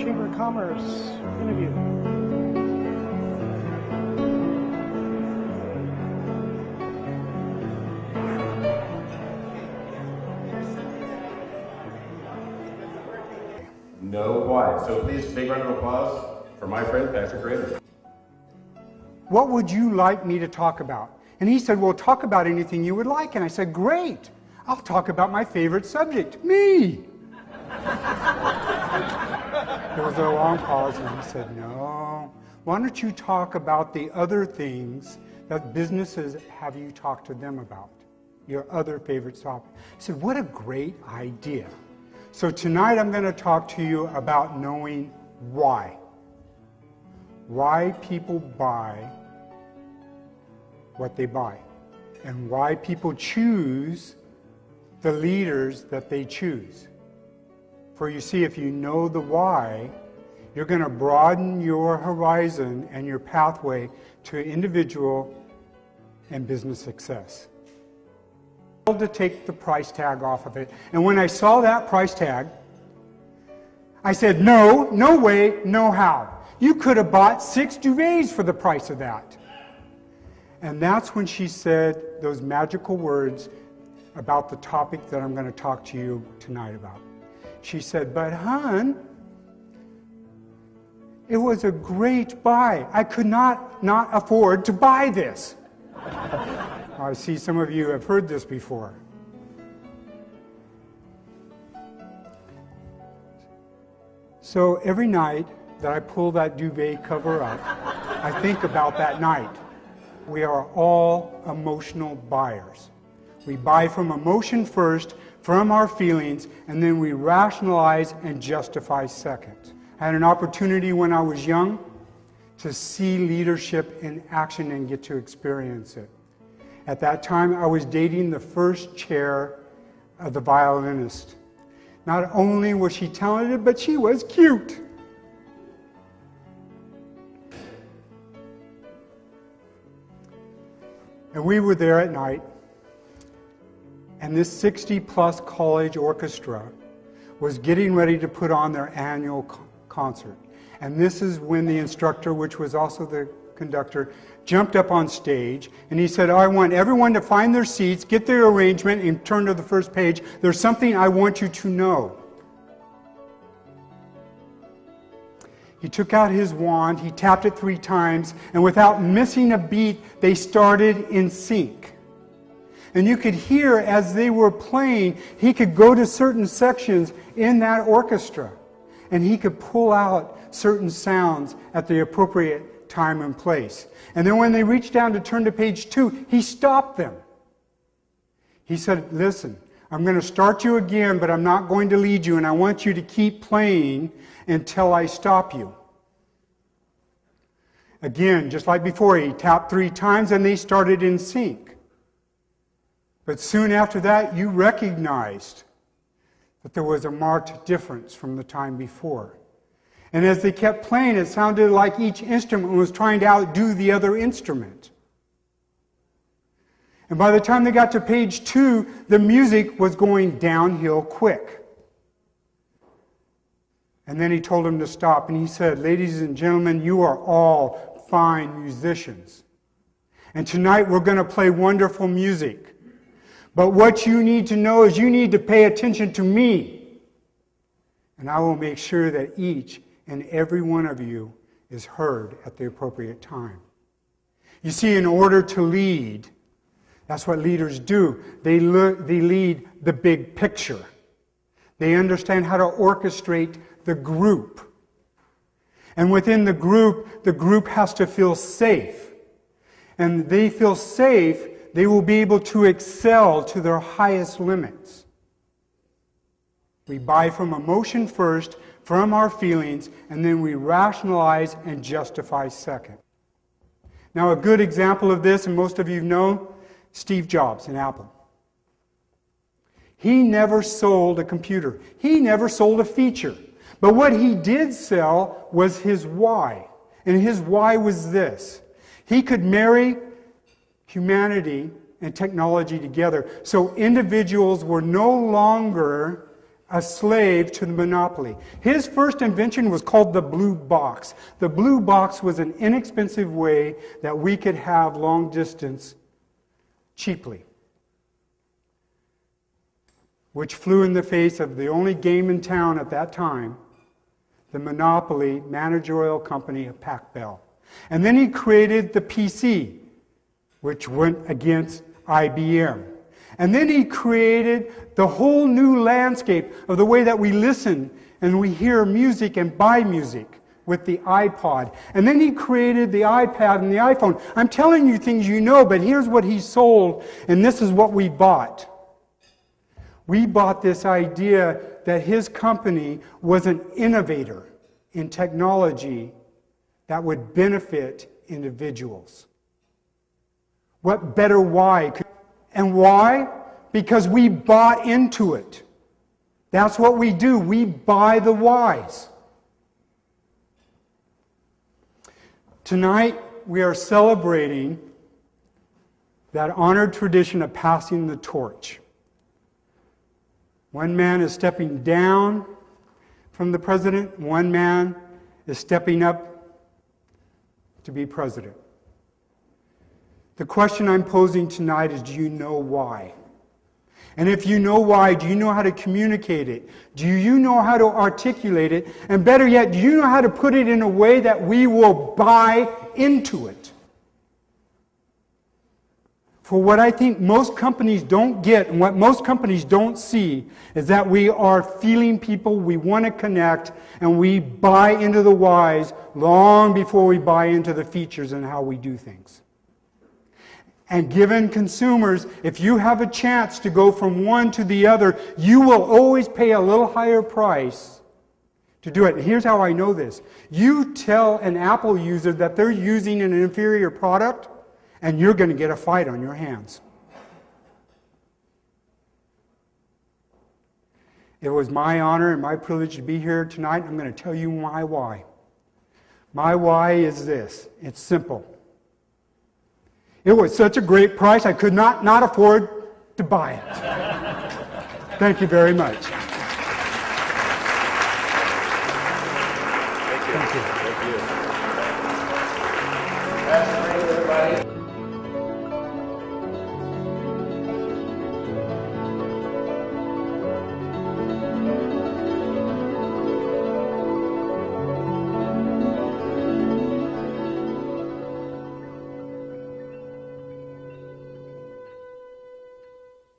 Chamber of Commerce interview. No quiet. So please, big round of applause for my friend, Patrick Raymond. What would you like me to talk about? And he said, well, talk about anything you would like. And I said, great. I'll talk about my favorite subject, me. There was a long pause, and he said, no. Why don't you talk about the other things that businesses have you talk to them about? Your other favorite topic. I said, what a great idea. So tonight I'm going to talk to you about knowing why. Why people buy what they buy. And why people choose the leaders that they choose. For you see, if you know the why, you're going to broaden your horizon and your pathway to individual and business success. To take the price tag off of it. And when I saw that price tag, I said, no, no way, no how. You could have bought 6 duvets for the price of that. And that's when she said those magical words about the topic that I'm going to talk to you tonight about. She said, but hon, it was a great buy. I could not afford to buy this. I see some of you have heard this before. So every night that I pull that duvet cover up, I think about that night. We are all emotional buyers. We buy from emotion first, from our feelings, and then we rationalize and justify second. I had an opportunity when I was young to see leadership in action and get to experience it. At that time, I was dating the first chair of the violinist. Not only was she talented, but she was cute. And we were there at night, and this 60-plus college orchestra was getting ready to put on their annual concert. And this is when the instructor, which was also the conductor, jumped up on stage, and he said, I want everyone to find their seats, get their arrangement, and turn to the first page. There's something I want you to know. He took out his wand, he tapped it 3 times, and without missing a beat, they started in sync. And you could hear as they were playing, he could go to certain sections in that orchestra, and he could pull out certain sounds at the appropriate time and place. And then when they reached down to turn to page 2, he stopped them. He said, listen, I'm going to start you again, but I'm not going to lead you, and I want you to keep playing until I stop you. Again, just like before, he tapped 3 times and they started in sync. But soon after that, you recognized that there was a marked difference from the time before. And as they kept playing, it sounded like each instrument was trying to outdo the other instrument. And by the time they got to page 2, the music was going downhill quick. And then he told them to stop, and he said, ladies and gentlemen, you are all fine musicians. And tonight we're going to play wonderful music. But what you need to know is you need to pay attention to me. And I will make sure that each and every one of you is heard at the appropriate time. You see, in order to lead, that's what leaders do. They lead the big picture. They understand how to orchestrate the group. And within the group has to feel safe. And they feel safe, they will be able to excel to their highest limits. We buy from emotion first, from our feelings, and then we rationalize and justify second. Now, a good example of this, and most of you know, Steve Jobs in Apple. He never sold a computer. He never sold a feature. But what he did sell was his why. And his why was this. He could marry humanity and technology together. So individuals were no longer a slave to the monopoly. His first invention was called the blue box. The blue box was an inexpensive way that we could have long distance cheaply, which flew in the face of the only game in town at that time, the monopoly managerial company of Pac Bell. And then he created the PC, which went against IBM. And then he created the whole new landscape of the way that we listen and we hear music and buy music with the iPod. And then he created the iPad and the iPhone. I'm telling you things you know, but here's what he sold, and this is what we bought. We bought this idea that his company was an innovator in technology that would benefit individuals. What better why? And why? Because we bought into it. That's what we do. We buy the whys. Tonight, we are celebrating that honored tradition of passing the torch. One man is stepping down from the president. One man is stepping up to be president. The question I'm posing tonight is, do you know why? And if you know why, do you know how to communicate it? Do you know how to articulate it? And better yet, do you know how to put it in a way that we will buy into it? For what I think most companies don't get and what most companies don't see is that we are feeling people, we want to connect, and we buy into the whys long before we buy into the features and how we do things. And given consumers, if you have a chance to go from one to the other, you will always pay a little higher price to do it. And here's how I know this. You tell an Apple user that they're using an inferior product, and you're going to get a fight on your hands. It was my honor and my privilege to be here tonight. I'm going to tell you my why. My why is this. It's simple. It was such a great price, I could not afford to buy it. Thank you very much. Thank you. Thank you. That's great, everybody.